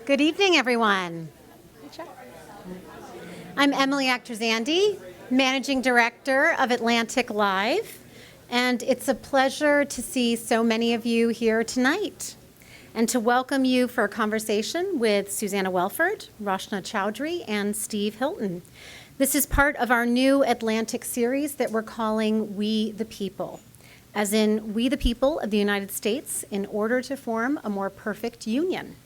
Good evening, everyone. I'm Emily Akhtarzandi, Managing Director of Atlantic Live, and it's a pleasure to see so many of you here tonight and to welcome you for a conversation with Susannah Wellford, Rachna Choudhry, and Steve Hilton. This is part of our new Atlantic series that we're calling We the People, as in we the people of the United States in order to form a more perfect union.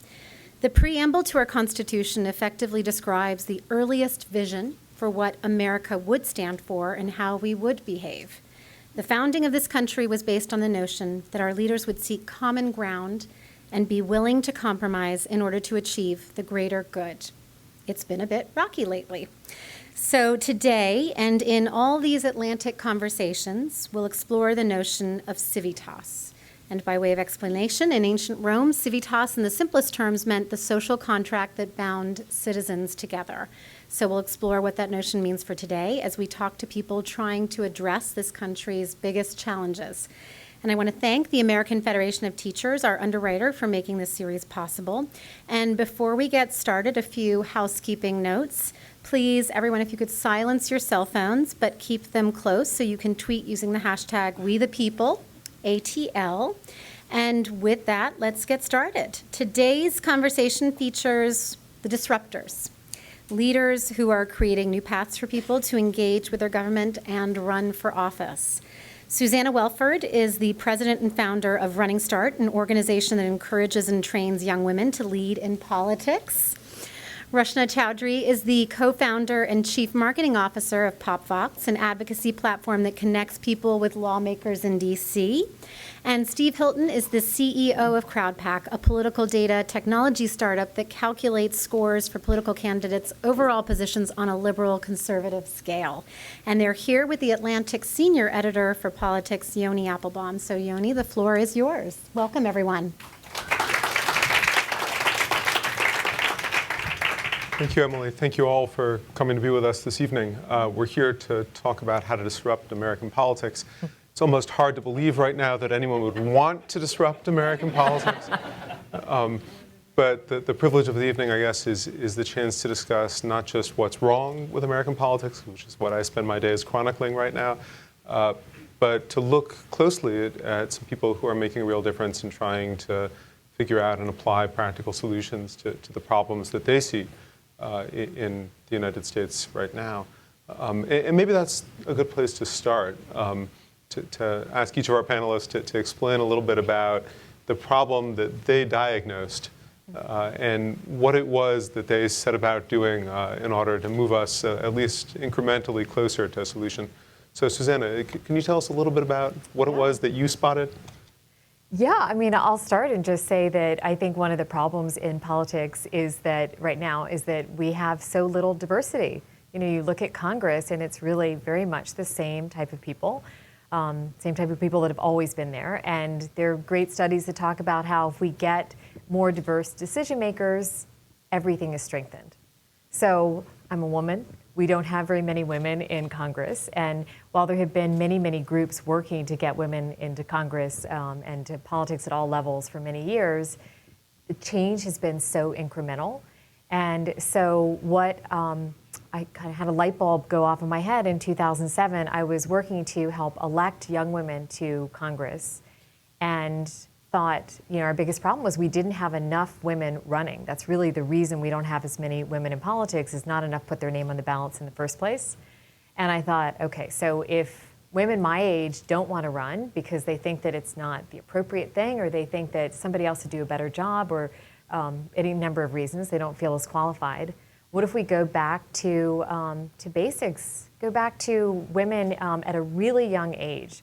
The preamble to our Constitution effectively describes the earliest vision for what America would stand for and how we would behave. The founding of this country was based on the notion that our leaders would seek common ground and be willing to compromise in order to achieve the greater good. It's been a bit rocky lately. So today, and in all these Atlantic conversations, we'll explore the notion of civitas. And by way of explanation, in ancient Rome, civitas in the simplest terms meant the social contract that bound citizens together. So we'll explore what that notion means for today as we talk to people trying to address this country's biggest challenges. And I want to thank the American Federation of Teachers, our underwriter, for making this series possible. And before we get started, a few housekeeping notes. Please, everyone, if you could silence your cell phones, but keep them close so you can tweet using the hashtag WeThePeople. ATL. And with that, let's get started. Today's conversation features the disruptors, leaders who are creating new paths for people to engage with their government and run for office. Susannah Wellford is the president and founder of Running Start, an organization that encourages and trains young women to lead in politics. Rachna Choudhry is the co-founder and chief marketing officer of POPVOX, an advocacy platform that connects people with lawmakers in D.C. And Steve Hilton is the CEO of Crowdpac, a political data technology startup that calculates scores for political candidates' overall positions on a liberal conservative scale. And they're here with the Atlantic senior editor for politics, Yoni Appelbaum. So Yoni, the floor is yours. Welcome, everyone. Thank you, Emily. Thank you all for coming to be with us this evening. We're here to talk about how to disrupt American politics. It's almost hard to believe right now that anyone would want to disrupt American politics. But the privilege of the evening, I guess, is the chance to discuss not just what's wrong with American politics, which is what I spend my days chronicling right now, but to look closely at some people who are making a real difference in trying to figure out and apply practical solutions to the problems that they see in the United States right now. And maybe that's a good place to start, to ask each of our panelists to explain a little bit about the problem that they diagnosed and what it was that they set about doing in order to move us at least incrementally closer to a solution. So Susannah, can you tell us a little bit about what it was that you spotted? Yeah, I mean, I'll start and just say that I think one of the problems in politics is that right now is that we have so little diversity. You know, you look at Congress and it's really very much the same type of people that have always been there. And there are great studies that talk about how if we get more diverse decision makers, everything is strengthened. So I'm a woman. We don't have very many women in Congress, and while there have been many, many groups working to get women into Congress and to politics at all levels for many years, the change has been so incremental. And so what I kind of had a light bulb go off in my head in 2007. I was working to help elect young women to Congress and thought, you know, our biggest problem was we didn't have enough women running. That's really the reason we don't have as many women in politics, is not enough put their name on the ballots in the first place. And I thought, okay, so if women my age don't want to run because they think that it's not the appropriate thing, or they think that somebody else would do a better job, or any number of reasons they don't feel as qualified, what if we go back to basics, go back to women at a really young age,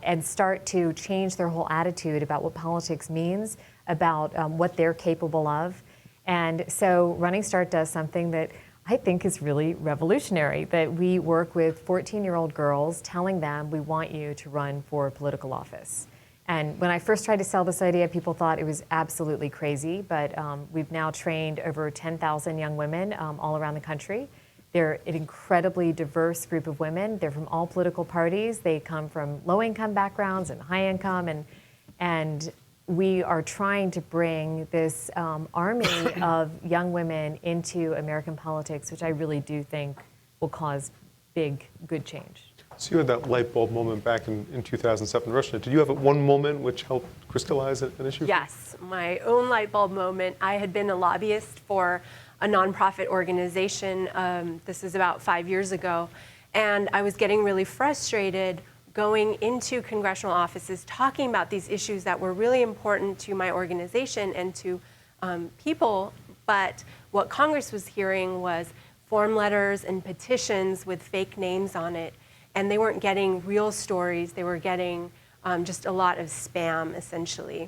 and start to change their whole attitude about what politics means, about what they're capable of. And so Running Start does something that I think is really revolutionary, that we work with 14-year-old girls telling them, we want you to run for political office. And when I first tried to sell this idea, people thought it was absolutely crazy, but we've now trained over 10,000 young women all around the country. They're an incredibly diverse group of women. They're from all political parties. They come from low-income backgrounds and high-income, and we are trying to bring this army of young women into American politics, which I really do think will cause big, good change. So you had that light bulb moment back in 2007 in Rachna. Did you have one moment which helped crystallize an issue? Yes, my own light bulb moment. I had been a lobbyist for a nonprofit organization. This is about 5 years ago. And I was getting really frustrated going into congressional offices, talking about these issues that were really important to my organization and to people. But what Congress was hearing was form letters and petitions with fake names on it. And they weren't getting real stories. They were getting just a lot of spam, essentially.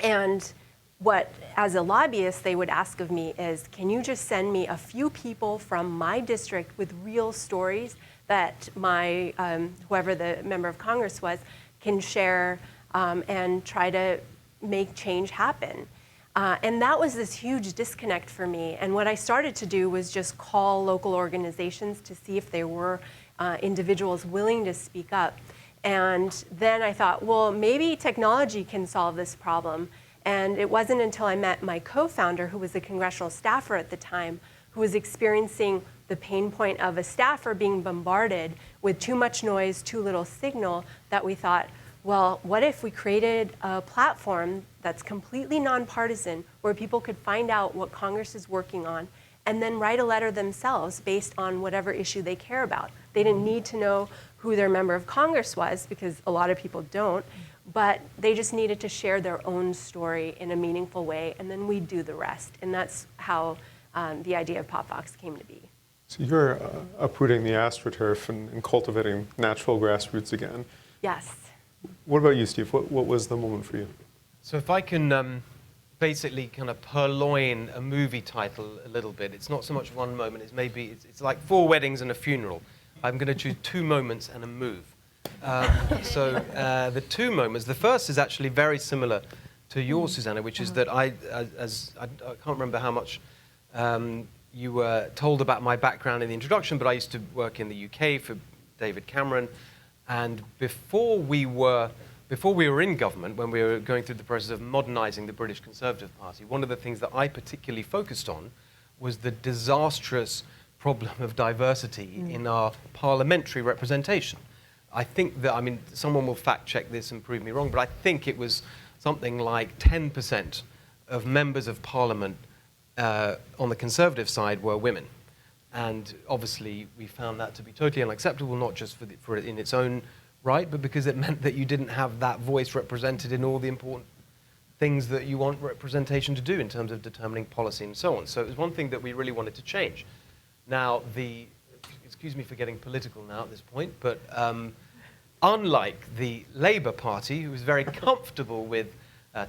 And what, as a lobbyist, they would ask of me is, can you just send me a few people from my district with real stories that my, whoever the member of Congress was, can share and try to make change happen. And that was this huge disconnect for me. And what I started to do was just call local organizations to see if there were individuals willing to speak up. And then I thought, well, maybe technology can solve this problem. And it wasn't until I met my co-founder, who was a congressional staffer at the time, who was experiencing the pain point of a staffer being bombarded with too much noise, too little signal, that we thought, well, what if we created a platform that's completely nonpartisan, where people could find out what Congress is working on and then write a letter themselves based on whatever issue they care about. They didn't need to know who their member of Congress was, because a lot of people don't, but they just needed to share their own story in a meaningful way, and then we do the rest. And that's how the idea of POPVOX came to be. So you're uprooting the astroturf and cultivating natural grassroots again. Yes. What about you, Steve? What was the moment for you? So if I can basically kind of purloin a movie title a little bit, it's not so much one moment, it's like 4 weddings and a funeral. I'm going to choose 2 moments and a move. The 2 moments, the first is actually very similar to yours, Susannah, which is that I can't remember how much you were told about my background in the introduction, but I used to work in the UK for David Cameron. And before we were in government, when we were going through the process of modernizing the British Conservative Party, one of the things that I particularly focused on was the disastrous problem of diversity in our parliamentary representation. I think that, I mean, someone will fact check this and prove me wrong, but I think it was something like 10% of members of parliament on the Conservative side were women. And obviously we found that to be totally unacceptable, not just for it in its own right, but because it meant that you didn't have that voice represented in all the important things that you want representation to do in terms of determining policy and so on. So it was one thing that we really wanted to change. Now, excuse me for getting political now at this point, but unlike the Labour Party, who was very comfortable with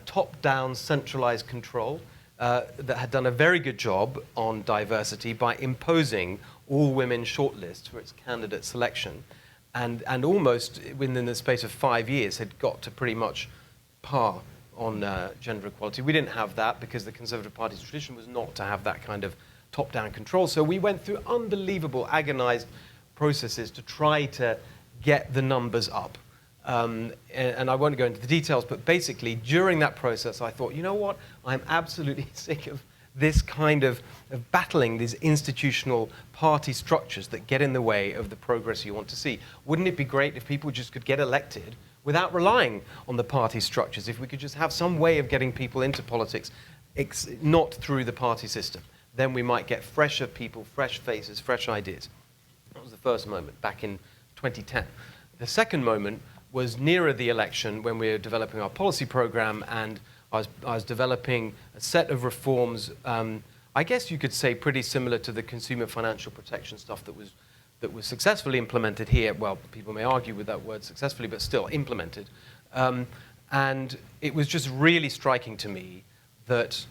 top-down centralised control, that had done a very good job on diversity by imposing all-women shortlists for its candidate selection, and almost within the space of 5 years had got to pretty much par on gender equality. We didn't have that because the Conservative Party's tradition was not to have that kind of top-down control. So we went through unbelievable, agonized processes to try to get the numbers up. And I won't go into the details, but basically during that process, I thought, you know what? I'm absolutely sick of this kind of battling these institutional party structures that get in the way of the progress you want to see. Wouldn't it be great if people just could get elected without relying on the party structures? If we could just have some way of getting people into politics, not through the party system, then we might get fresher people, fresh faces, fresh ideas. That was the first moment, back in 2010. The second moment was nearer the election when we were developing our policy program, and I was developing a set of reforms, I guess you could say pretty similar to the consumer financial protection stuff that was successfully implemented here. Well, people may argue with that word successfully, but still implemented. And it was just really striking to me that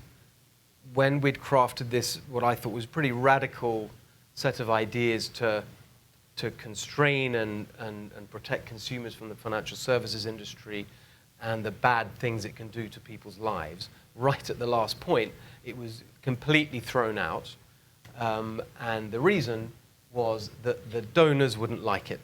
when we'd crafted this, what I thought was a pretty radical set of ideas to constrain and protect consumers from the financial services industry and the bad things it can do to people's lives, right at the last point, it was completely thrown out. And the reason was that the donors wouldn't like it.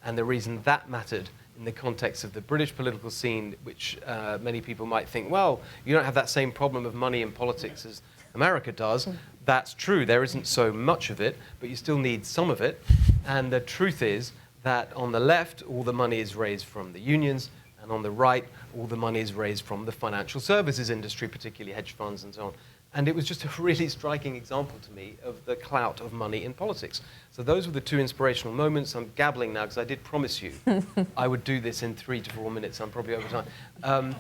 And the reason that mattered in the context of the British political scene, which many people might think, well, you don't have that same problem of money in politics as America does. That's true. There isn't so much of it, but you still need some of it. And the truth is that on the left, all the money is raised from the unions, and on the right, all the money is raised from the financial services industry, particularly hedge funds and so on. And it was just a really striking example to me of the clout of money in politics. So those were the two inspirational moments. I'm gabbling now because I did promise you I would do this in 3 to 4 minutes. I'm probably over time.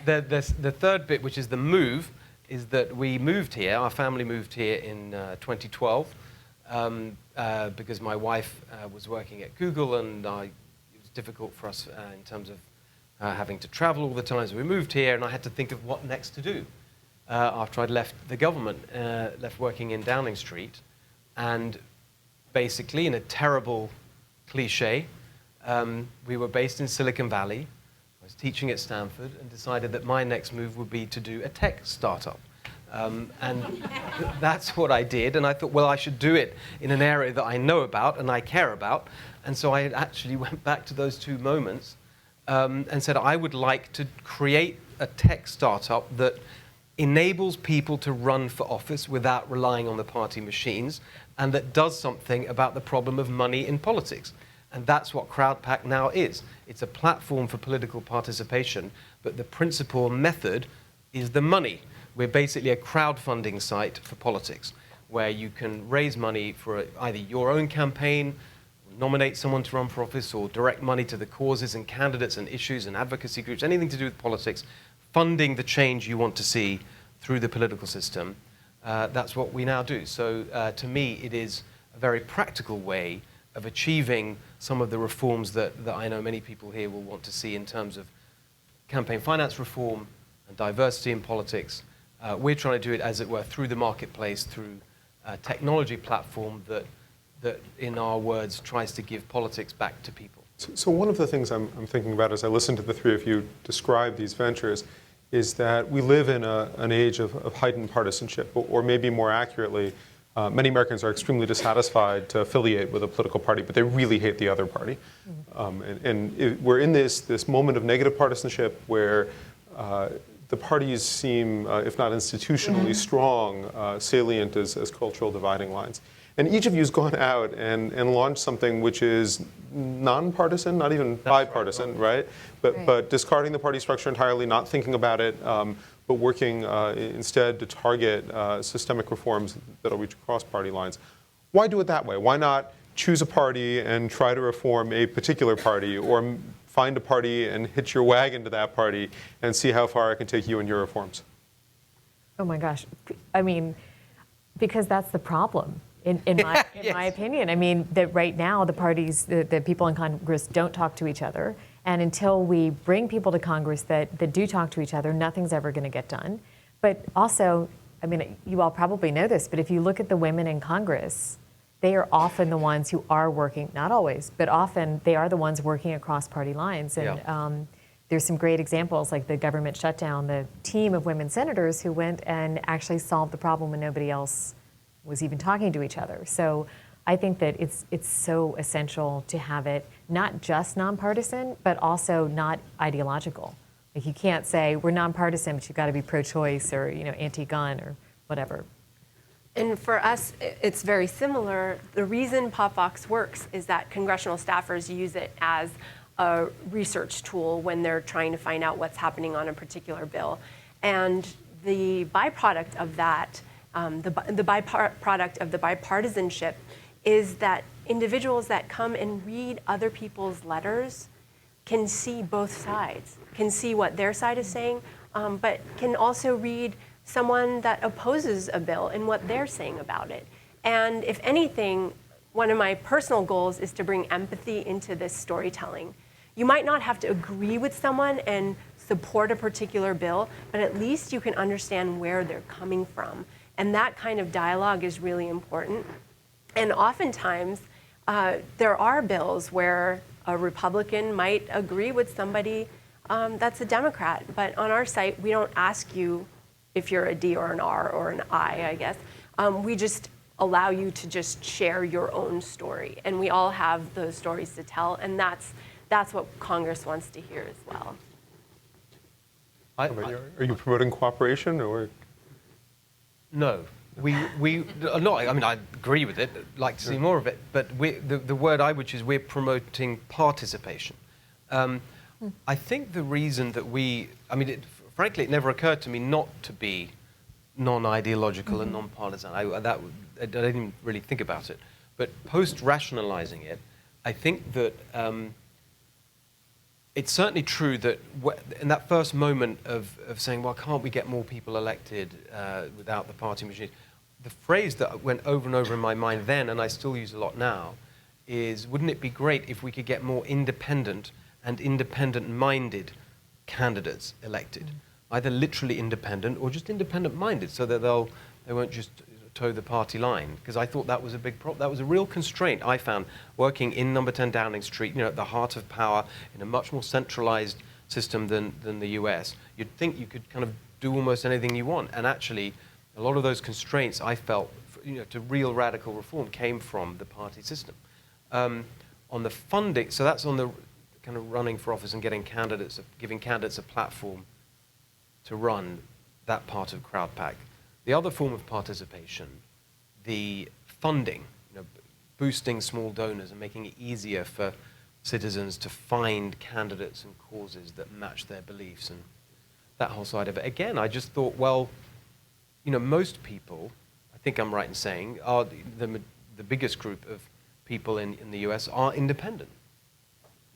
The third bit, which is the move, is that we moved here. Our family moved here in 2012 because my wife was working at Google, and it was difficult for us in terms of having to travel all the time. So we moved here, and I had to think of what next to do. After I'd left the government, left working in Downing Street, and basically, in a terrible cliche, we were based in Silicon Valley. I was teaching at Stanford and decided that my next move would be to do a tech startup. And that's what I did, and I thought, well, I should do it in an area that I know about and I care about. And so I actually went back to those two moments and said I would like to create a tech startup that enables people to run for office without relying on the party machines, and that does something about the problem of money in politics. And that's what Crowdpac now is. It's a platform for political participation, but the principal method is the money. We're basically a crowdfunding site for politics, where you can raise money for either your own campaign, nominate someone to run for office, or direct money to the causes and candidates and issues and advocacy groups, anything to do with politics, funding the change you want to see through the political system. That's what we now do. So to me, it is a very practical way of achieving some of the reforms that I know many people here will want to see in terms of campaign finance reform and diversity in politics. We're trying to do it, as it were, through the marketplace, through a technology platform that, in our words, tries to give politics back to people. So one of the things I'm thinking about as I listen to the three of you describe these ventures is that we live in an age of heightened partisanship, or maybe more accurately, many Americans are extremely dissatisfied to affiliate with a political party, but they really hate the other party. We're in this moment of negative partisanship where the parties seem, if not institutionally strong, salient as cultural dividing lines. And each of you has gone out and launched something which is nonpartisan, not even bipartisan, right? But discarding the party structure entirely, not thinking about it, but working instead to target systemic reforms that will reach across party lines. Why do it that way? Why not choose a party and try to reform a particular party, or find a party and hitch your wagon to that party and see how far it can take you in your reforms? Oh my gosh. I mean, because that's the problem. In my opinion. I mean, that right now the parties, the people in Congress don't talk to each other. And until we bring people to Congress that do talk to each other, nothing's ever going to get done. But also, I mean, you all probably know this, but if you look at the women in Congress, they are often the ones who are working, not always, but often they are the ones working across party lines. And there's some great examples, like the government shutdown, the team of women senators who went and actually solved the problem when nobody else was even talking to each other. So I think that it's so essential to have it not just nonpartisan, but also not ideological. Like, you can't say we're nonpartisan, but you've got to be pro-choice or anti-gun or whatever. And for us, it's very similar. The reason POPVOX works is that congressional staffers use it as a research tool when they're trying to find out what's happening on a particular bill. And the byproduct of that, the byproduct of the bipartisanship, is that individuals that come and read other people's letters can see both sides, can see what their side is saying, but can also read someone that opposes a bill and what they're saying about it. And if anything, one of my personal goals is to bring empathy into this storytelling. You might not have to agree with someone and support a particular bill, but at least you can understand where they're coming from. And that kind of dialogue is really important. And oftentimes, there are bills where a Republican might agree with somebody that's a Democrat. But on our site, we don't ask you if you're a D or an R or an I guess. We just allow you to just share your own story. And we all have those stories to tell. And that's that's what Congress wants to hear as well. Are you promoting cooperation or? No. No, I mean, I agree with it, I'd like to see more of it, but the word I would choose, we're promoting participation. I think the reason that frankly, it never occurred to me not to be non-ideological and non-partisan. I didn't even really think about it. But post-rationalizing it, I think that it's certainly true that in that first moment of saying, well, can't we get more people elected without the party machine? The phrase that went over and over in my mind then, and I still use a lot now, is wouldn't it be great if we could get more independent and independent-minded candidates elected? Either literally independent or just independent-minded, so that they won't just toe the party line. Because I thought that was a big problem. That was a real constraint I found working in Number 10 Downing Street, at the heart of power, in a much more centralized system than the US. You'd think you could kind of do almost anything you want, and actually, a lot of those constraints I felt, to real radical reform came from the party system. On the funding, so that's on the kind of running for office and giving candidates a platform to run that part of Crowdpac. The other form of participation, the funding, boosting small donors and making it easier for citizens to find candidates and causes that match their beliefs, and that whole side of it. Again, I just thought, well, most people, I think I'm right in saying, are the biggest group of people in the US are independent,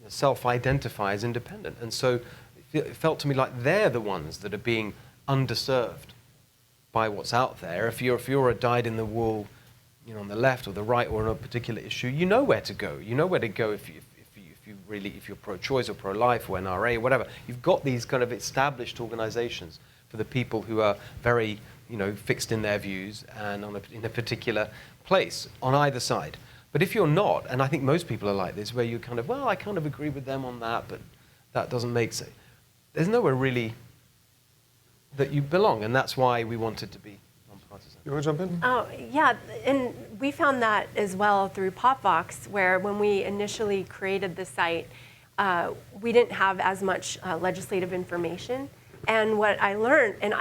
self-identify as independent. And so it felt to me like they're the ones that are being underserved by what's out there. If you're a dyed-in-the-wool, on the left or the right or on a particular issue, you know where to go. You know where to go if you're pro-choice or pro-life or NRA or whatever. You've got these kind of established organizations for the people who are very, fixed in their views and in a particular place on either side. But if you're not, and I think most people are like this, where you kind of, well, I kind of agree with them on that, but that doesn't make sense. There's nowhere really that you belong, and that's why we wanted to be nonpartisan. You want to jump in? Oh, yeah, and we found that as well through POPVOX, where when we initially created the site, we didn't have as much legislative information. And what I learned, and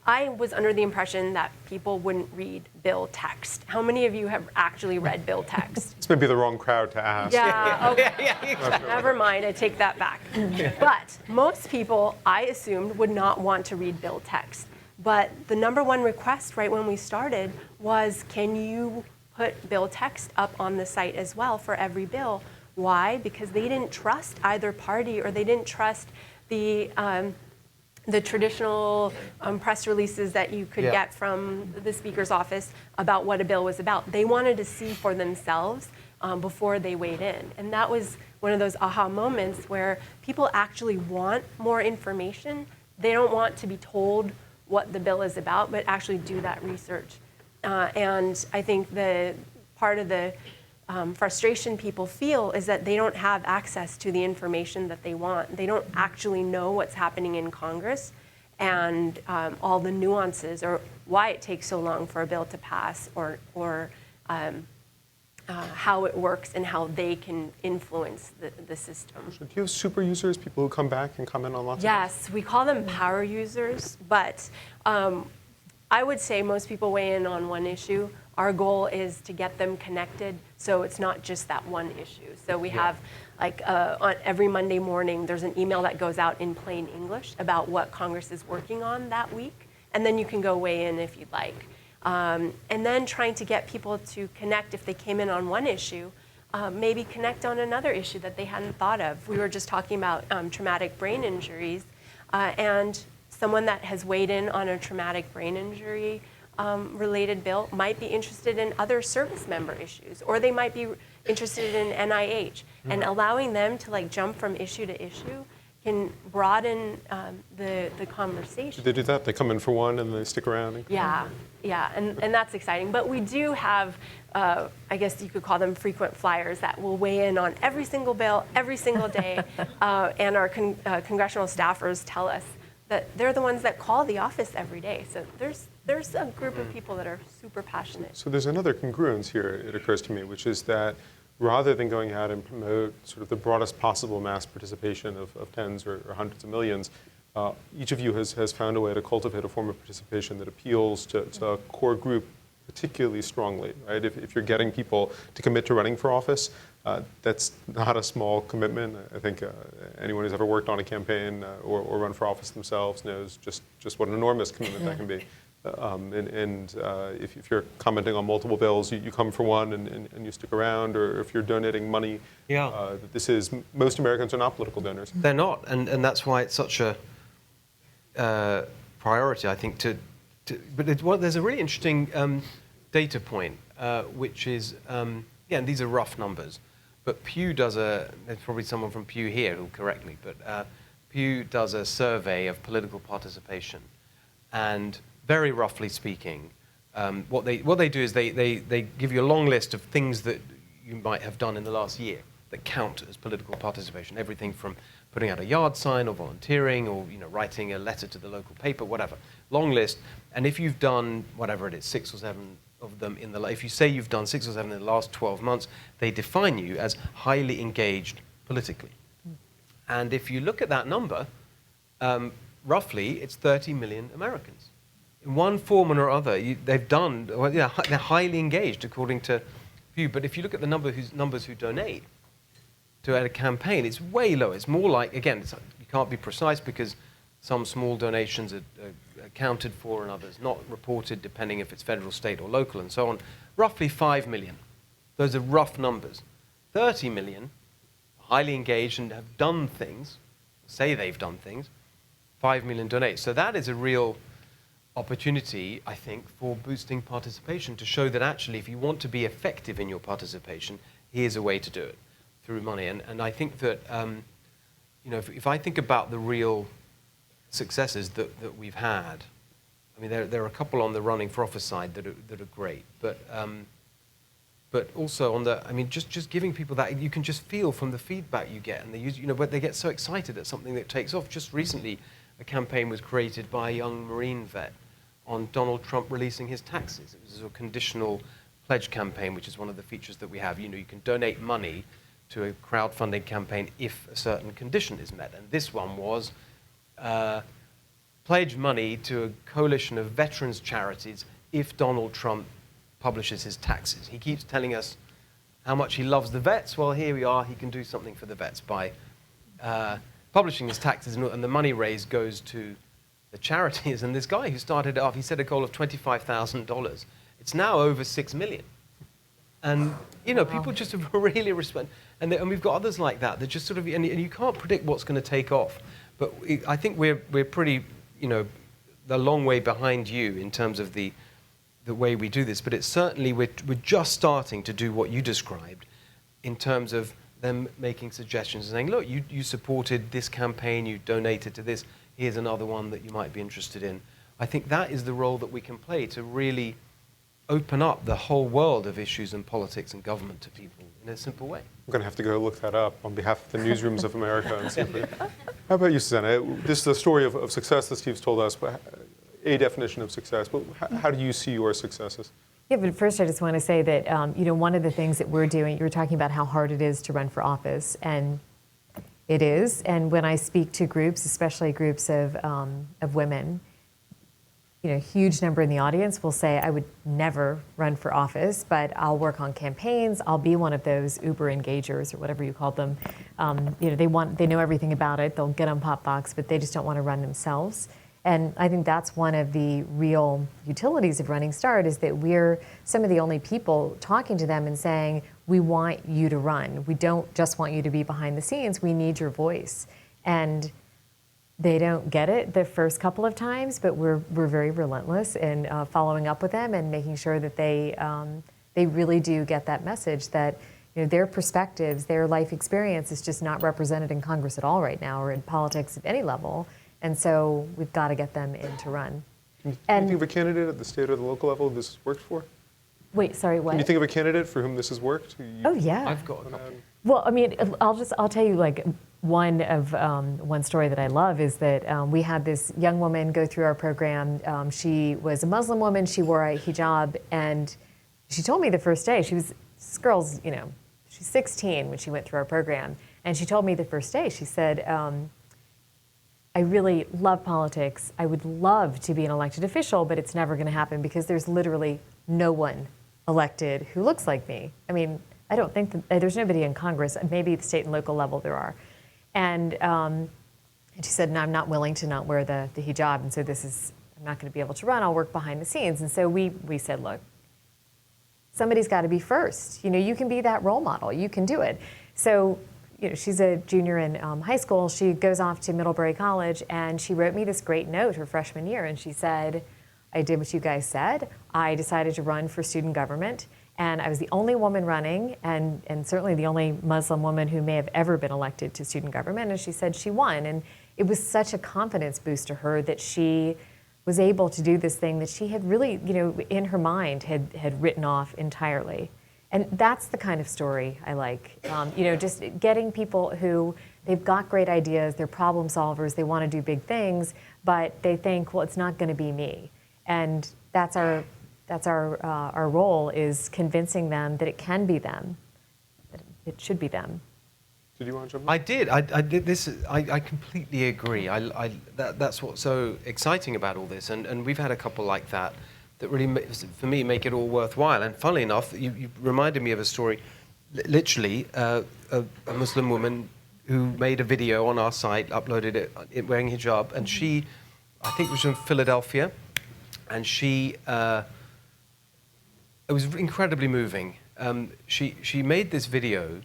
I was under the impression that people wouldn't read bill text. How many of you have actually read bill text? This may be the wrong crowd to ask. Yeah, okay. Never mind, I take that back. But most people, I assumed, would not want to read bill text. But the number one request right when we started was, can you put bill text up on the site as well for every bill? Why? Because they didn't trust either party, or they didn't trust the traditional press releases that you could get from the Speaker's office about what a bill was about. They wanted to see for themselves before they weighed in. And that was one of those aha moments where people actually want more information. They don't want to be told what the bill is about, but actually do that research. And I think the part of the frustration people feel is that they don't have access to the information that they want. They don't actually know what's happening in Congress and all the nuances, or why it takes so long for a bill to pass, or how it works and how they can influence the system. Do you have super users, people who come back and comment on lots of Yes, we call them power users, but I would say most people weigh in on one issue. Our goal is to get them connected, so it's not just that one issue. So we have, on every Monday morning, there's an email that goes out in plain English about what Congress is working on that week, and then you can go weigh in if you'd like. And then trying to get people to connect if they came in on one issue, maybe connect on another issue that they hadn't thought of. We were just talking about traumatic brain injuries, and someone that has weighed in on a traumatic brain injury related bill might be interested in other service member issues, or they might be interested in NIH. And allowing them to jump from issue to issue can broaden the conversation. Do they do that? They come in for one and they stick around? Yeah, and that's exciting. But we do have, I guess you could call them frequent flyers that will weigh in on every single bill, every single day. And our congressional staffers tell us that they're the ones that call the office every day. So there's a group of people that are super passionate. So there's another congruence here, it occurs to me, which is that rather than going out and promote sort of the broadest possible mass participation of tens or hundreds of millions, each of you has found a way to cultivate a form of participation that appeals to a core group particularly strongly, right? If you're getting people to commit to running for office, that's not a small commitment. I think anyone who's ever worked on a campaign or run for office themselves knows just what an enormous commitment that can be. If you're commenting on multiple bills, you come for one and you stick around, or if you're donating money, most Americans are not political donors. They're not, and that's why it's such a priority, I think, but there's a really interesting data point, which is, and these are rough numbers, but Pew does there's probably someone from Pew here who'll correct me, but Pew does a survey of political participation, and very roughly speaking, what they do is they give you a long list of things that you might have done in the last year that count as political participation. Everything from putting out a yard sign or volunteering or writing a letter to the local paper, whatever. Long list. And if you've done whatever it is, 6 or 7 of them if you say you've done 6 or 7 in the last 12 months, they define you as highly engaged politically. And if you look at that number, roughly it's 30 million Americans. In one form or other, they're highly engaged according to Pew. But if you look at the numbers who donate to a campaign, it's way lower. It's more like, again, you can't be precise because some small donations are accounted for and others not reported, depending if it's federal, state, or local, and so on. Roughly 5 million. Those are rough numbers. 30 million, highly engaged and have done things, say they've done things. 5 million donate. So that is a real opportunity, I think, for boosting participation, to show that actually if you want to be effective in your participation, here's a way to do it, through money. And I think that, if I think about the real successes that we've had, I mean, there are a couple on the running for office side that are great, but also on just giving people that, you can just feel from the feedback you get, and they use, but they get so excited at something that takes off. Just recently, a campaign was created by a young Marine vet on Donald Trump releasing his taxes. It was a conditional pledge campaign, which is one of the features that we have. You can donate money to a crowdfunding campaign if a certain condition is met. And this one was pledge money to a coalition of veterans charities if Donald Trump publishes his taxes. He keeps telling us how much he loves the vets. Well, here we are. He can do something for the vets by publishing his taxes, and the money raised goes to the charities. And this guy who started it off, he set a goal of $25,000. It's now over 6 million. And, people just really respond. And we've got others like that just sort of, and you can't predict what's going to take off. But I think we're pretty, a long way behind you in terms of the way we do this. But it's certainly, we're just starting to do what you described in terms of them making suggestions and saying, look, you supported this campaign, you donated to this, here's another one that you might be interested in. I think that is the role that we can play to really open up the whole world of issues and politics and government to people in a simple way. I'm going to have to go look that up on behalf of the newsrooms of America. And see how about you, Susannah? This is the story of success that Steve's told us, but a definition of success, but how do you see your successes? Yeah, but first I just want to say that, one of the things that we're doing, you were talking about how hard it is to run for office, and it is. And when I speak to groups, especially groups of women, a huge number in the audience will say, I would never run for office, but I'll work on campaigns. I'll be one of those Uber engagers or whatever you call them. They know everything about it. They'll get on POPVOX, but they just don't want to run themselves. And I think that's one of the real utilities of Running Start, is that we're some of the only people talking to them and saying, we want you to run. We don't just want you to be behind the scenes. We need your voice. And they don't get it the first couple of times, but we're very relentless in following up with them and making sure that they really do get that message that their perspectives, their life experience is just not represented in Congress at all right now, or in politics at any level. And so we've got to get them in to run. Can you think of a candidate at the state or the local level this has worked for? Wait, sorry, what? Can you think of a candidate for whom this has worked? Oh, yeah. I've got a couple. Well, I mean, I'll tell you, like, one story that I love is that we had this young woman go through our program. She was a Muslim woman. She wore a hijab, and she told me the first day, this girl's, she's 16 when she went through our program. And she told me the first day, she said, I really love politics. I would love to be an elected official, but it's never going to happen because there's literally no one elected who looks like me. I mean, I don't think that there's nobody in Congress. Maybe at the state and local level there are. And she said, no, I'm not willing to not wear the hijab. And so I'm not going to be able to run. I'll work behind the scenes. And so we said, look, somebody's got to be first. You know, you can be that role model. You can do it. So, you know, she's a junior in high school. She goes off to Middlebury College, and she wrote me this great note her freshman year. And she said, I did what you guys said. I decided to run for student government. And I was the only woman running, and certainly the only Muslim woman who may have ever been elected to student government. And she said she won. And it was such a confidence boost to her that she was able to do this thing that she had really, you know, in her mind had written off entirely. And that's the kind of story I like. You know, just getting people who, they've got great ideas, they're problem solvers, they want to do big things, but they think, well, it's not going to be me. And that's our role, is convincing them that it can be them, that it should be them. Did you want to jump in? I did. I did this. I completely agree. That's what's so exciting about all this. And we've had a couple like that really, for me, make it all worthwhile. And funnily enough, you reminded me of a story, literally, a Muslim woman who made a video on our site, uploaded it wearing hijab, and she, I think it was from Philadelphia, and she, it was incredibly moving. She made this video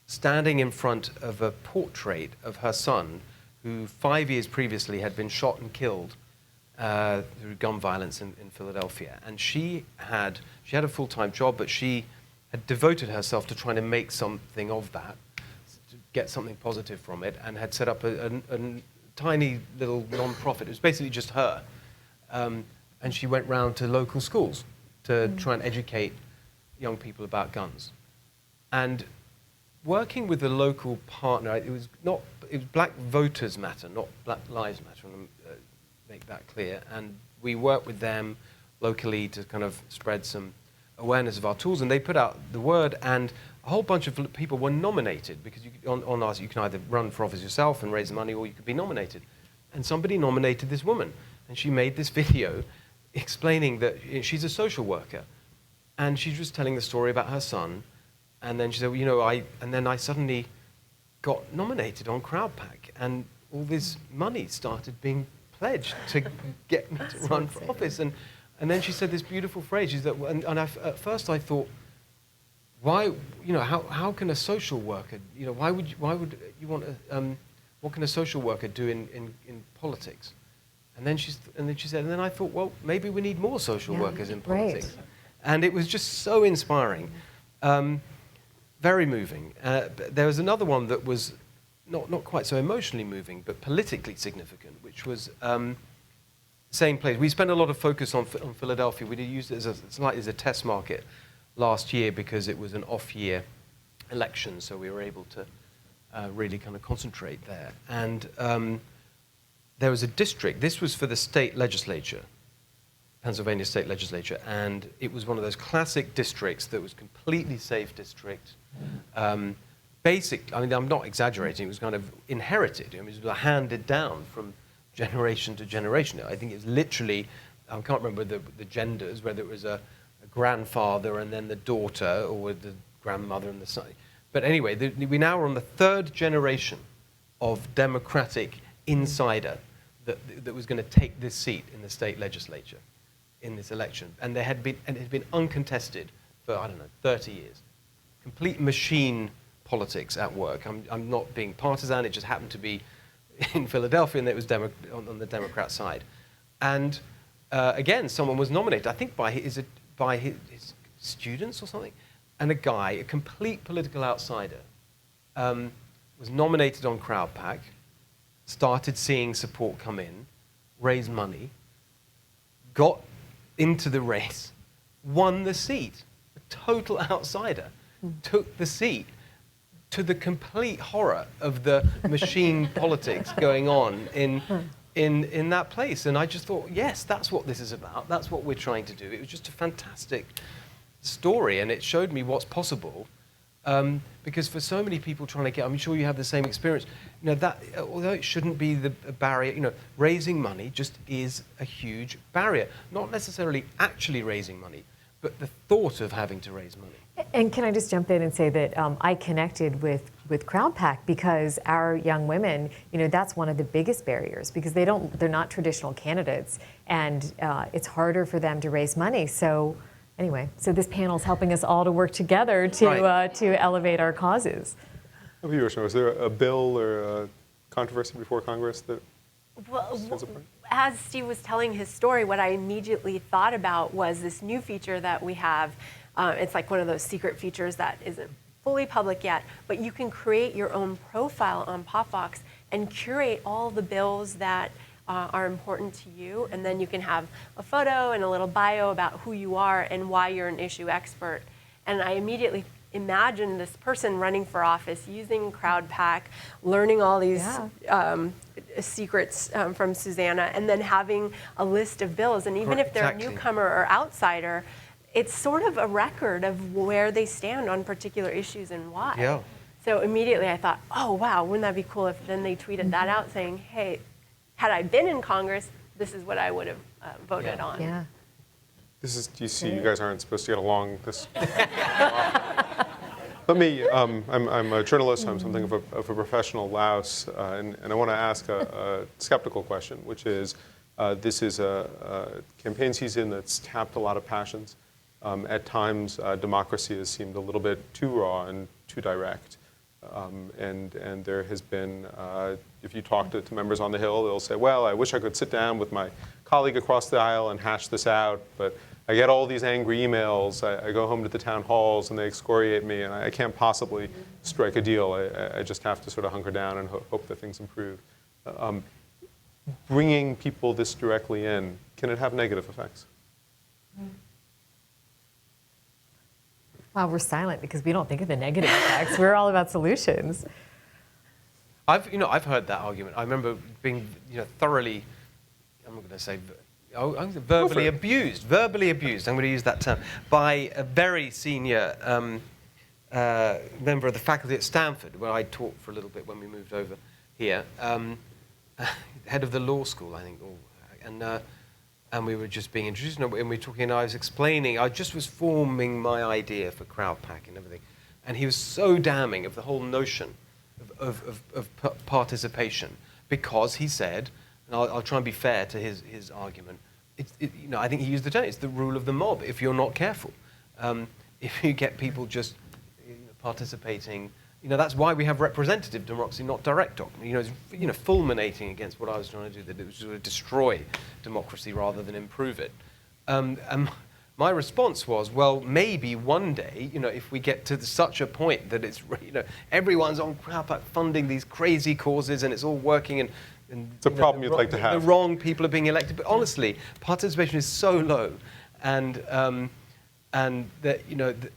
standing in front of a portrait of her son, who 5 years previously had been shot and killed through gun violence in Philadelphia. And she had a full-time job, but she had devoted herself to trying to make something of that, to get something positive from it, and had set up a tiny little non-profit. It was basically just her. And she went round to local schools to try and educate young people about guns. And working with a local partner, it was Black Voters Matter, not Black Lives Matter, and make that clear. And we worked with them locally to kind of spread some awareness of our tools, and they put out the word, and a whole bunch of people were nominated, because on ours you can either run for office yourself and raise money, or you could be nominated. And somebody nominated this woman, and she made this video explaining that she's a social worker, and she's just telling the story about her son. And then she said, well, you know, and then I suddenly got nominated on Crowdpac, and all this money started being pledged to get me to run for office. And then she said this beautiful phrase. She said, at first I thought, why, you know, how can a social worker, you know, why would you want to, what can a social worker do in politics? And then she said, and then I thought, well, maybe we need more social workers in politics. Right. And it was just so inspiring. Very moving. There was another one that was not quite so emotionally moving, but politically significant, which was same place. We spent a lot of focus on Philadelphia. We used it as a test market last year because it was an off-year election, so we were able to really kind of concentrate there. And there was a district. This was for the state legislature, Pennsylvania state legislature, and it was one of those classic districts that was completely safe district. I mean, I'm not exaggerating, it was kind of inherited. I mean, it was handed down from generation to generation. I think it was literally, I can't remember the genders, whether it was a grandfather and then the daughter, or the grandmother and the son. But anyway, we now are on the third generation of Democratic insider that was going to take this seat in the state legislature in this election. And it had been uncontested for, I don't know, 30 years. Complete machine politics at work. I'm not being partisan, it just happened to be in Philadelphia, and it was on the Democrat side. And again, someone was nominated, I think by his students or something, and a guy, a complete political outsider, was nominated on Crowdpac, started seeing support come in, raised money, got into the race, won the seat. A total outsider took the seat, to the complete horror of the machine politics going on in that place. And I just thought, yes, that's what this is about. That's what we're trying to do. It was just a fantastic story, and it showed me what's possible Because for so many people trying to get, I'm sure you have the same experience, that although it shouldn't be a barrier, raising money just is a huge barrier. Not necessarily actually raising money, but the thought of having to raise money. And can I just jump in and say that I connected with Crowdpac because our young women, that's one of the biggest barriers because they're not traditional candidates, and it's harder for them to raise money. So anyway, this panel is helping us all to work together to elevate our causes. How about you, Rachna? Was there a bill or a controversy before Congress that? As Steve was telling his story, what I immediately thought about was this new feature that we have. It's like one of those secret features that isn't fully public yet, but you can create your own profile on POPVOX and curate all the bills that are important to you, and then you can have a photo and a little bio about who you are and why you're an issue expert. And I immediately imagined this person running for office using Crowdpac, learning all these secrets from Susannah, and then having a list of bills. And even if they're a newcomer or outsider, it's sort of a record of where they stand on particular issues and why. Yeah. So immediately I thought, oh, wow, wouldn't that be cool if then they tweeted that out saying, hey, had I been in Congress, this is what I would have voted on. Yeah. This is, you see, you guys aren't supposed to get along this. Let me, I'm a journalist, I'm something of a professional louse, and I want to ask a skeptical question, which is, this is a campaign season that's tapped a lot of passions. At times, democracy has seemed a little bit too raw and too direct. And there has been, if you talk to members on the Hill, they'll say, well, I wish I could sit down with my colleague across the aisle and hash this out, but I get all these angry emails. I go home to the town halls and they excoriate me, and I can't possibly strike a deal. I just have to sort of hunker down and hope that things improve. Bringing people this directly in, can it have negative effects? Wow, we're silent because we don't think of the negative effects. We're all about solutions. I've heard that argument. I remember being, thoroughly, I'm not going to say, verbally abused. Verbally abused. I'm going to use that term by a very senior member of the faculty at Stanford, where I taught for a little bit when we moved over here. Head of the law school, I think, and we were just being introduced, and we were talking, and I was explaining, I just was forming my idea for Crowdpac and everything, and he was so damning of the whole notion of participation, because he said, and I'll try and be fair to his argument, I think he used the term, it's the rule of the mob, if you're not careful. If you get people just participating, that's why we have representative democracy, not direct democracy. It's fulminating against what I was trying to do, that it was to destroy democracy rather than improve it. And my response was, well, maybe one day, if we get to such a point that it's, everyone's on Crowdpac funding these crazy causes and it's all working, and it's a problem you'd like to have. The wrong people are being elected, but honestly, participation is so low, and that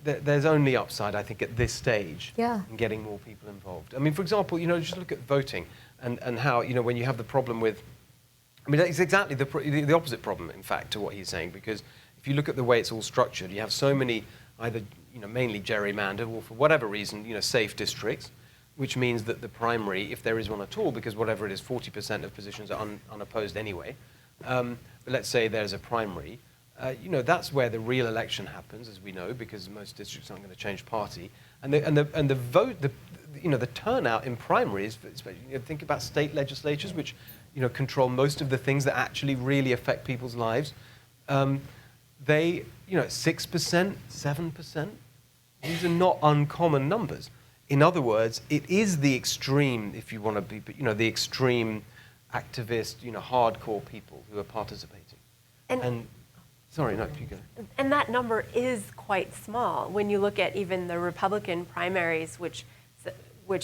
there's only upside, I think, at this stage in getting more people involved. I mean, for example, just look at voting and how when you have the problem with, it's exactly the opposite problem, in fact, to what he's saying, because if you look at the way it's all structured, you have so many either mainly gerrymandered or for whatever reason safe districts, which means that the primary, if there is one at all, because whatever it is, 40% of positions are unopposed anyway. But let's say there's a primary. That's where the real election happens, as we know, because most districts aren't going to change party, and the vote, the turnout in primaries. Think about state legislatures, which control most of the things that actually really affect people's lives. They 6%, 7%. These are not uncommon numbers. In other words, it is the extreme, if you want to be, the extreme activist, hardcore people who are participating. And sorry, no, you go. And that number is quite small when you look at even the Republican primaries, which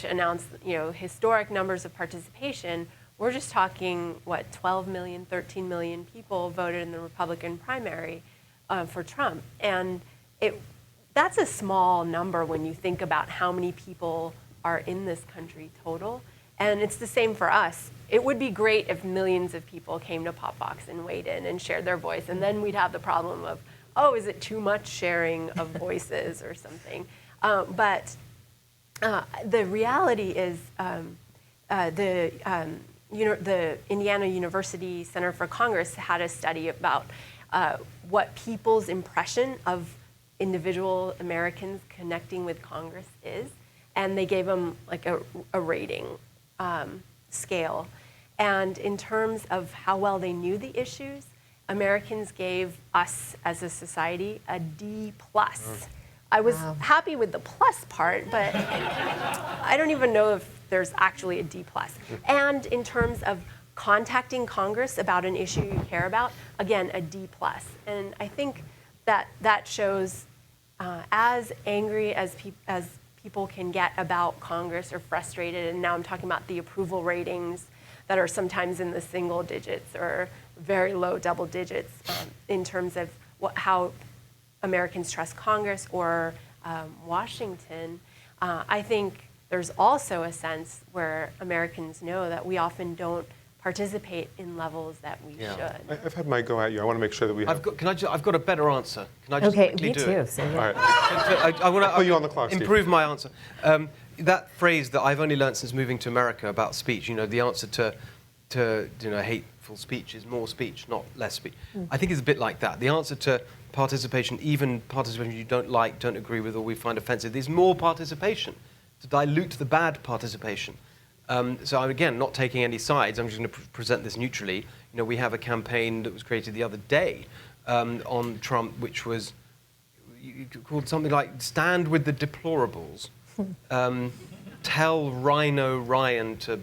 announced historic numbers of participation. We're just talking 12 million, 13 million people voted in the Republican primary for Trump, and that's a small number when you think about how many people are in this country total. And it's the same for us. It would be great if millions of people came to POPVOX and weighed in and shared their voice, and then we'd have the problem of, is it too much sharing of voices or something? But The reality is the Indiana University Center for Congress had a study about what people's impression of individual Americans connecting with Congress is, and they gave them like a rating scale. And in terms of how well they knew the issues, Americans gave us as a society a D+. I was happy with the plus part, but I don't even know if there's actually a D+. And in terms of contacting Congress about an issue you care about, again, a D+. And I think that shows as angry as people can get about Congress or frustrated, and now I'm talking about the approval ratings that are sometimes in the single digits or very low double digits in terms of how Americans trust Congress or Washington. I think there's also a sense where Americans know that we often don't participate in levels that we should. I've had my go at you. I want to make sure that we have... I've got a better answer. Can I just quickly do it? So All right. I want to Put you on the clock, Steve. improve my answer. That phrase that I've only learned since moving to America about speech, the answer to hateful speech is more speech, not less speech. I think it's a bit like that. The answer to participation, even participation you don't like, don't agree with, or we find offensive, is more participation, to dilute the bad participation. So I'm, again, not taking any sides. I'm just going to present this neutrally. We have a campaign that was created the other day on Trump, which was called something like "Stand with the Deplorables." Tell Rhino Ryan to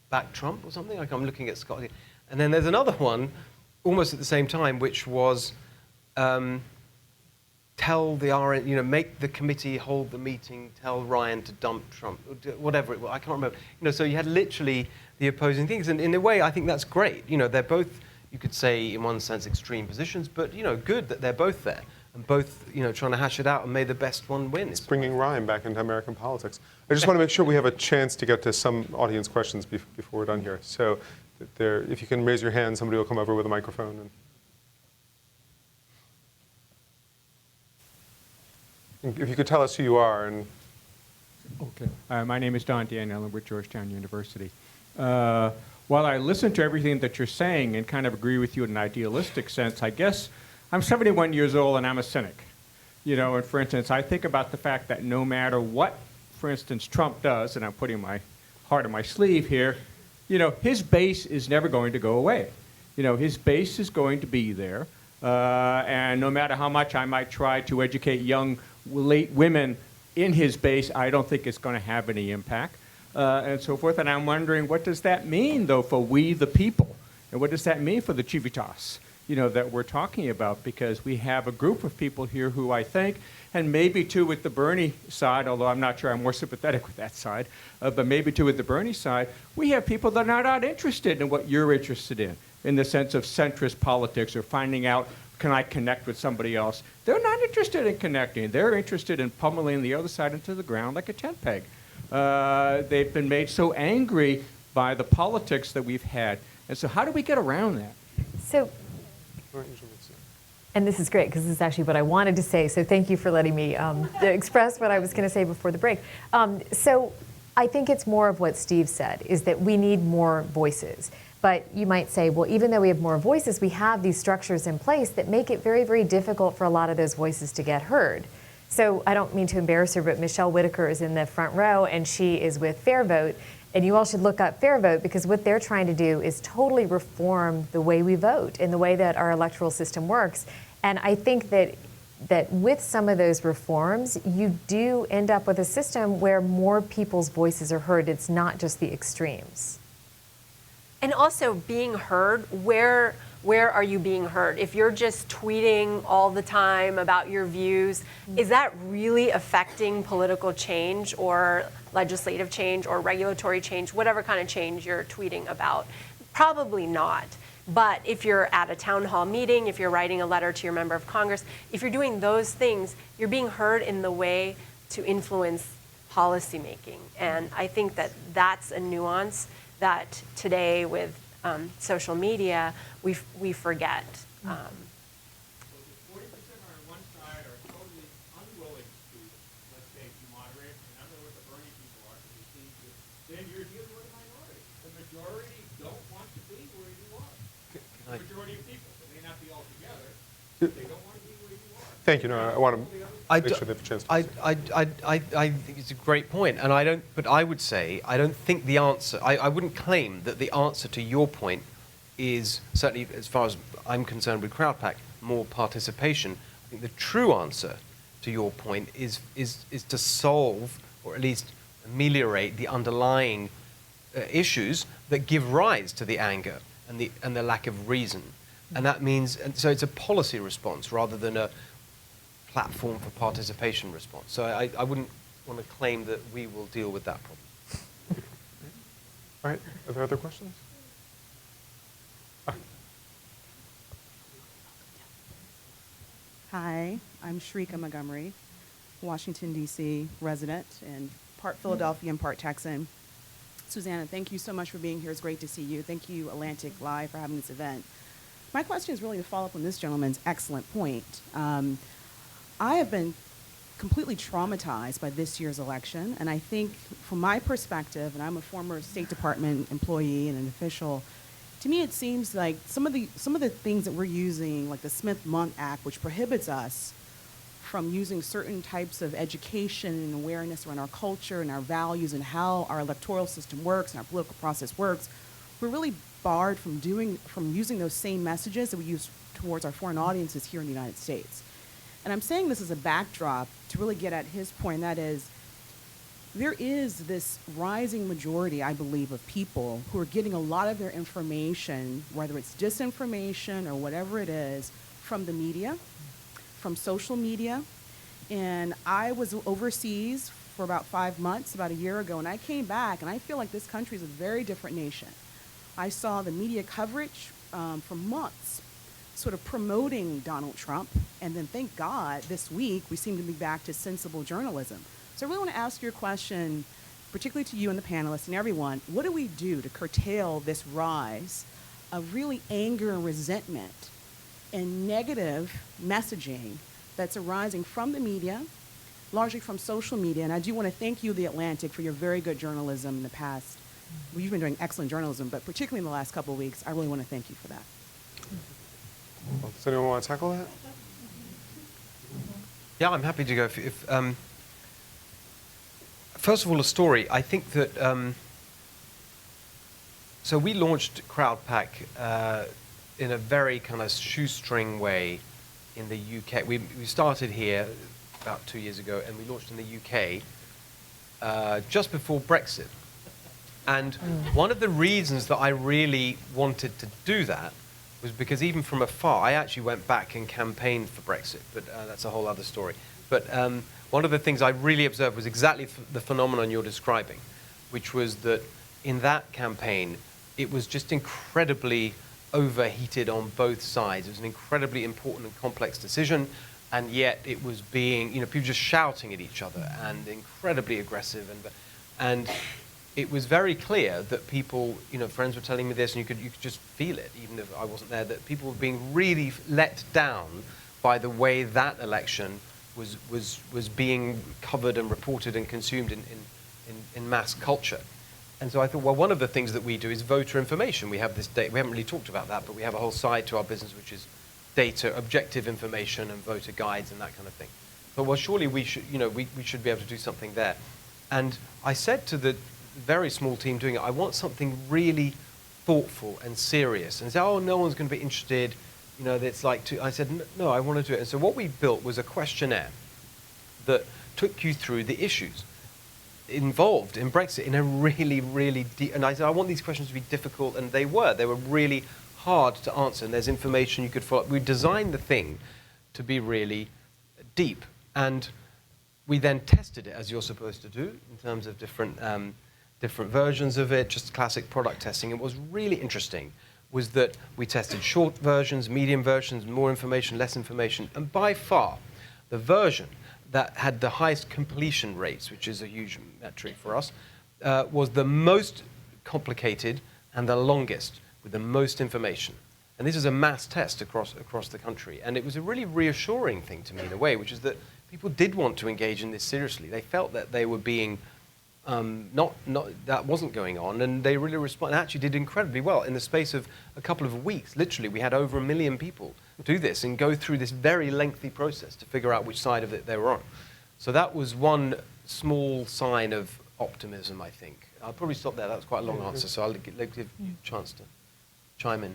back Trump or something. Like, I'm looking at Scott. And then there's another one, almost at the same time, which was tell the RN, make the committee hold the meeting, tell Ryan to dump Trump, whatever it was. I can't remember. So you had literally the opposing things. And in a way, I think that's great. They're both, you could say, in one sense, extreme positions, but, good that they're both there and both, trying to hash it out, and may the best one win. It's bringing Ryan back into American politics. I just want to make sure we have a chance to get to some audience questions before we're done here. So if you can raise your hand, somebody will come over with a microphone. And if you could tell us who you are. Okay. My name is Don Daniel. I'm with Georgetown University. While I listen to everything that you're saying and kind of agree with you in an idealistic sense, I guess I'm 71 years old and I'm a cynic. And for instance, I think about the fact that no matter what, for instance, Trump does, and I'm putting my heart on my sleeve here, his base is never going to go away. His base is going to be there. And no matter how much I might try to educate young late women in his base, I don't think it's going to have any impact, and so forth. And I'm wondering, what does that mean, though, for we the people? And what does that mean for the civitas, that we're talking about? Because we have a group of people here who I think, and maybe too with the Bernie side, although I'm not sure I'm more sympathetic with that side, but maybe too with the Bernie side, we have people that are not interested in what you're interested in the sense of centrist politics or finding out, can I connect with somebody else? They're not interested in connecting. They're interested in pummeling the other side into the ground like a tent peg. They've been made so angry by the politics that we've had. And so how do we get around that? So, and this is great because this is actually what I wanted to say. So thank you for letting me express what I was going to say before the break. So I think it's more of what Steve said, is that we need more voices. But you might say, well, even though we have more voices, we have these structures in place that make it very, very difficult for a lot of those voices to get heard. So I don't mean to embarrass her, but Michelle Whitaker is in the front row, and she is with Fair Vote. And you all should look up Fair Vote, because what they're trying to do is totally reform the way we vote and the way that our electoral system works. And I think that with some of those reforms, you do end up with a system where more people's voices are heard. It's not just the extremes. And also being heard, where are you being heard? If you're just tweeting all the time about your views, is that really affecting political change or legislative change or regulatory change, whatever kind of change you're tweeting about? Probably not. But if you're at a town hall meeting, if you're writing a letter to your member of Congress, if you're doing those things, you're being heard in the way to influence policymaking. And I think that that's a nuance that today with social media, we forget. Well, the 40% on one side are totally unwilling to, let's say, to moderate. In other words, the and you're dealing with a minority. The majority don't want to be where you are. The majority of people, they may not be all together, but they don't want to be where you are. Thank you. No, I want to make sure they have a chance to I think it's a great point, and but I would say, I don't think the answer, I wouldn't claim that the answer to your point is, certainly as far as I'm concerned with Crowdpac, more participation. I think the true answer to your point is to solve, or at least ameliorate, the underlying issues that give rise to the anger and the lack of reason. And that means, and so it's a policy response rather than a platform for participation response. So I wouldn't want to claim that we will deal with that problem. All right, are there other questions? Hi, I'm Shrika Montgomery, Washington, D.C. resident, and part Philadelphia and part Texan. Susannah, thank you so much for being here. It's great to see you. Thank you, Atlantic Live, for having this event. My question is really to follow up on this gentleman's excellent point. I have been completely traumatized by this year's election, and I think from my perspective, and I'm a former State Department employee and an official, to me it seems like some of the things that we're using, like the Smith-Mundt Act, which prohibits us from using certain types of education and awareness around our culture and our values and how our electoral system works and our political process works, we're really barred from using those same messages that we use towards our foreign audiences here in the United States. And I'm saying this as a backdrop to really get at his point, and that is, there is this rising majority, I believe, of people who are getting a lot of their information, whether it's disinformation or whatever it is, from the media, from social media. And I was overseas for about 5 months, about a year ago, and I came back, and I feel like this country is a very different nation. I saw the media coverage for months sort of promoting Donald Trump, and then thank God this week we seem to be back to sensible journalism. So I really want to ask you a question, particularly to you and the panelists and everyone. What do we do to curtail this rise of really anger and resentment and negative messaging that's arising from the media, largely from social media? And I do want to thank you, The Atlantic, for your very good journalism in the past. Well, you've been doing excellent journalism, but particularly in the last couple of weeks, I really want to thank you for that. Well, does anyone want to tackle that? Yeah, I'm happy to go. First of all, a story. I think that, so we launched Crowdpac in a very kind of shoestring way in the UK. We started here about 2 years ago, and we launched in the UK just before Brexit. And one of the reasons that I really wanted to do that was because even from afar, I actually went back and campaigned for Brexit, but that's a whole other story. But one of the things I really observed was exactly the phenomenon you're describing, which was that in that campaign, it was just incredibly overheated on both sides. It was an incredibly important and complex decision, and yet it was being, people just shouting at each other and incredibly aggressive. And it was very clear that people, friends were telling me this, and you could just feel it, even if I wasn't there, that people were being really let down by the way that election was being covered and reported and consumed in mass culture. And so I thought, well, one of the things that we do is voter information. We have this data. We haven't really talked about that, but we have a whole side to our business, which is data, objective information, and voter guides and that kind of thing. But well, surely we should, we should be able to do something there. And I said to the very small team doing it, I want something really thoughtful and serious. And they said, oh, no one's going to be interested. It's like, I said, no, I want to do it. And so what we built was a questionnaire that took you through the issues involved in Brexit in a really, really deep, and I said, I want these questions to be difficult, and they were really hard to answer, and there's information you could follow. We designed the thing to be really deep, and we then tested it, as you're supposed to do, in terms of different versions of it, just classic product testing. And what was really interesting was that we tested short versions, medium versions, more information, less information, and by far, the version that had the highest completion rates, which is a huge metric for us, was the most complicated and the longest, with the most information. And this is a mass test across the country. And it was a really reassuring thing to me in a way, which is that people did want to engage in this seriously. They felt that they were being not that wasn't going on, and they really responded. Actually, did incredibly well in the space of a couple of weeks. Literally, we had over 1 million people do this and go through this very lengthy process to figure out which side of it they were on. So that was one small sign of optimism, I think. I'll probably stop there. That was quite a long answer, so I'll give you a chance to chime in.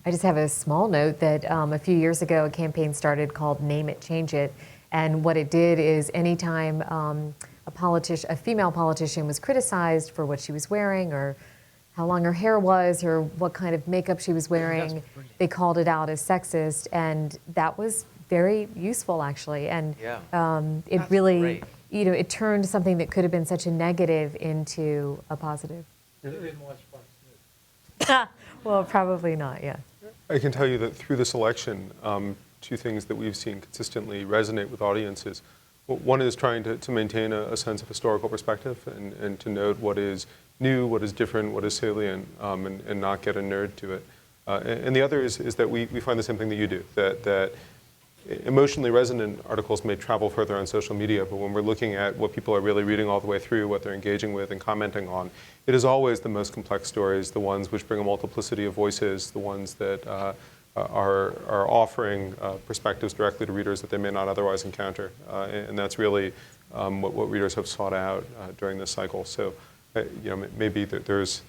I just have a small note that a few years ago, a campaign started called Name It, Change It. And what it did is anytime a female politician was criticized for what she was wearing or how long her hair was or what kind of makeup she was wearing, they called it out as sexist. And that was very useful, actually. And it really, great. It turned something that could have been such a negative into a positive. Well, probably not, yeah. I can tell you that through this election, two things that we've seen consistently resonate with audiences. One is trying to maintain a sense of historical perspective and to note what is new, what is different, what is salient, and not get a nerd to it. And the other is that we find the same thing that you do, that emotionally resonant articles may travel further on social media, but when we're looking at what people are really reading all the way through, what they're engaging with and commenting on, it is always the most complex stories, the ones which bring a multiplicity of voices, the ones that are offering perspectives directly to readers that they may not otherwise encounter. And that's really what readers have sought out during this cycle. So, maybe there's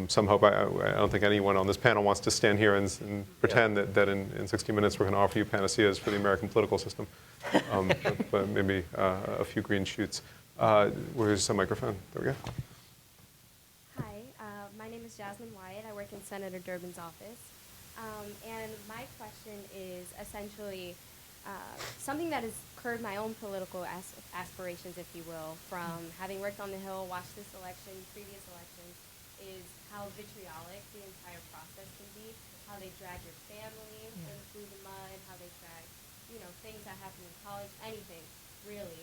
some hope. I don't think anyone on this panel wants to stand here and pretend that in 60 minutes we're going to offer you panaceas for the American political system. But maybe a few green shoots. Where's the microphone? There we go. Hi, my name is Jasmine Wyatt. I work in Senator Durbin's office. And my question is essentially something that has curbed my own political aspirations, if you will, from having worked on the Hill, watched this election, previous elections, is how vitriolic the entire process can be, how they drag your family through the mud, how they drag, things that happen in college, anything, really,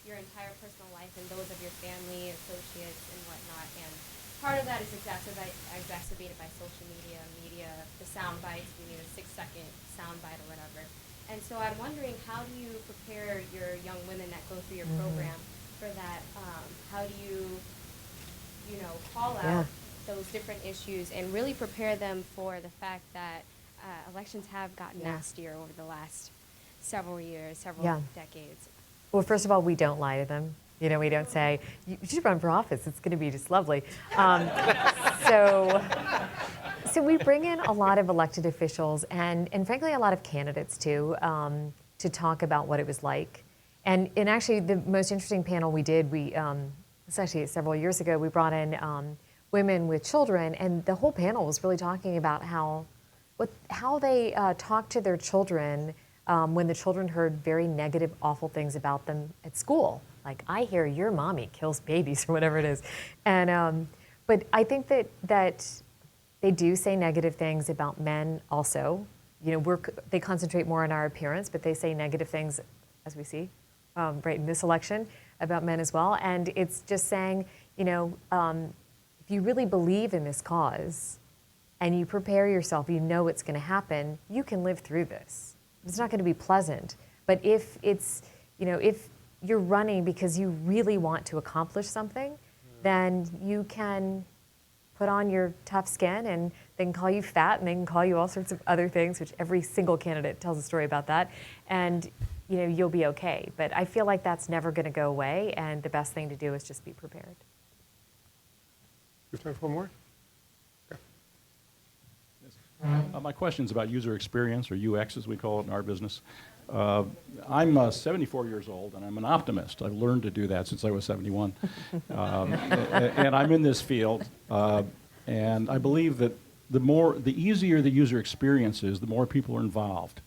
your entire personal life and those of your family, associates, and whatnot. And part of that is exacerbated by social media, the sound bites. We need a 6-second sound bite or whatever. And so I'm wondering, how do you prepare your young women that go through your program for that? How do you, call out those different issues and really prepare them for the fact that elections have gotten nastier over the last several years, several decades? Well, first of all, we don't lie to them. We don't say, you should run for office. It's going to be just lovely. So we bring in a lot of elected officials and frankly, a lot of candidates too, to talk about what it was like. And actually, the most interesting panel we did, it's actually several years ago, we brought in women with children, and the whole panel was really talking about how they talked to their children when the children heard very negative, awful things about them at school. Like, I hear your mommy kills babies or whatever it is. And but I think that they do say negative things about men also. They concentrate more on our appearance, but they say negative things, as we see, right in this election, about men as well. And it's just saying, if you really believe in this cause and you prepare yourself, it's going to happen, you can live through this. It's not going to be pleasant. But if it's, if you're running because you really want to accomplish something, then you can put on your tough skin, and they can call you fat, and they can call you all sorts of other things, which every single candidate tells a story about that, and you'll be okay. But I feel like that's never going to go away, and the best thing to do is just be prepared. We have time for one more? My question's about user experience, or UX as we call it in our business. I'm 74 years old, and I'm an optimist. I've learned to do that since I was 71. And I'm in this field, and I believe that the easier the user experience is, the more people are involved.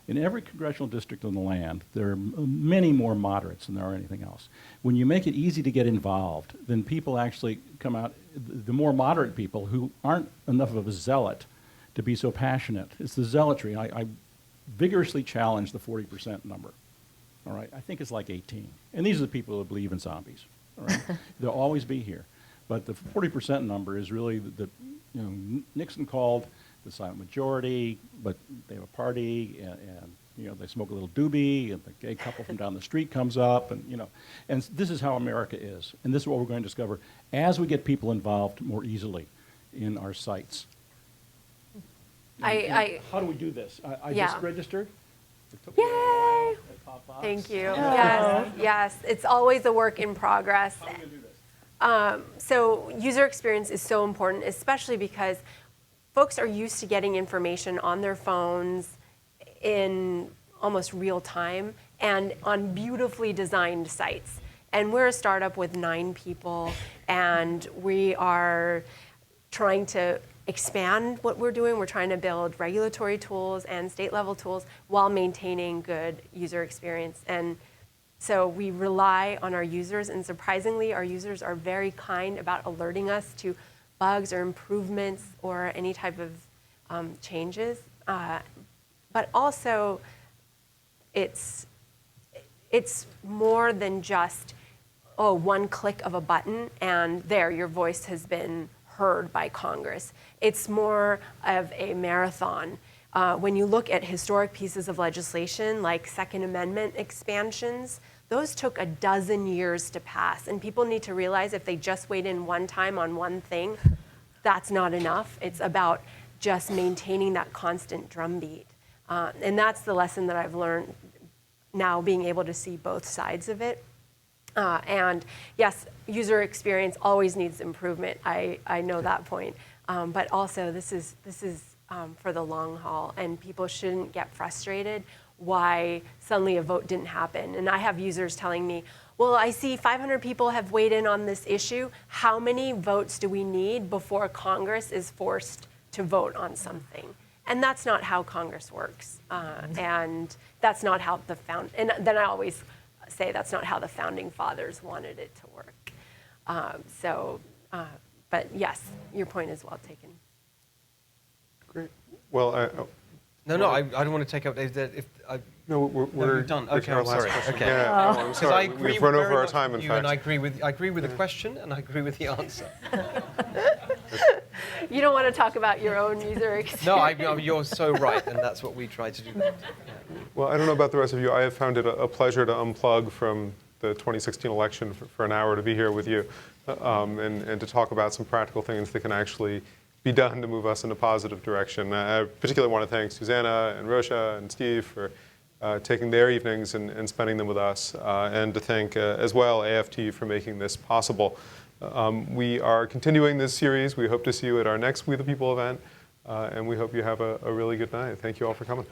In every congressional district in the land, there are many more moderates than there are anything else. When you make it easy to get involved, then people actually come out, the more moderate people who aren't enough of a zealot to be so passionate. It's the zealotry. I vigorously challenge the 40% number. All right, I think it's like 18. And these are the people who believe in zombies. All right, they'll always be here. But the 40% number is really Nixon called the silent majority, but they have a party, and they smoke a little doobie, and the gay couple from down the street comes up, and this is how America is. And this is what we're going to discover as we get people involved more easily in our sites. How do we do this? I just registered. It took me a while at POPVOX. Thank you. Yes. It's always a work in progress. How are we going to do this? So user experience is so important, especially because folks are used to getting information on their phones in almost real time and on beautifully designed sites. And we're a startup with 9 people, and we are trying to expand what we're doing. We're trying to build regulatory tools and state-level tools while maintaining good user experience. And so we rely on our users, and surprisingly, our users are very kind about alerting us to bugs or improvements or any type of changes. But also, it's more than just, one click of a button and there, your voice has been heard by Congress. It's more of a marathon. When you look at historic pieces of legislation like Second Amendment expansions, those took 12 years to pass. And people need to realize if they just weighed in one time on one thing, that's not enough. It's about just maintaining that constant drumbeat. And that's the lesson that I've learned now, being able to see both sides of it. And yes, user experience always needs improvement. I know that point. But also, this is for the long haul, and people shouldn't get frustrated why suddenly a vote didn't happen. And I have users telling me, well, I see 500 people have weighed in on this issue. How many votes do we need before Congress is forced to vote on something? And that's not how Congress works. And that's not how and then I always say that's not how the founding fathers wanted it to work. But yes, your point is well taken. Great. Well, I don't want to take up. we're done. we're Okay, to our I'm last sorry. question. Okay. Yeah, no, I'm sorry. We've run over our time, in fact. And I agree with the question, and I agree with the answer. You don't want to talk about your own user experience. No, you're so right, and that's what we try to do. Well, I don't know about the rest of you. I have found it a pleasure to unplug from the 2016 election for an hour to be here with you and to talk about some practical things that can actually be done to move us in a positive direction. I particularly want to thank Susannah and Rachna and Steve for taking their evenings and spending them with us, and to thank as well AFT for making this possible. We are continuing this series. We hope to see you at our next We the People event, and we hope you have a really good night. Thank you all for coming.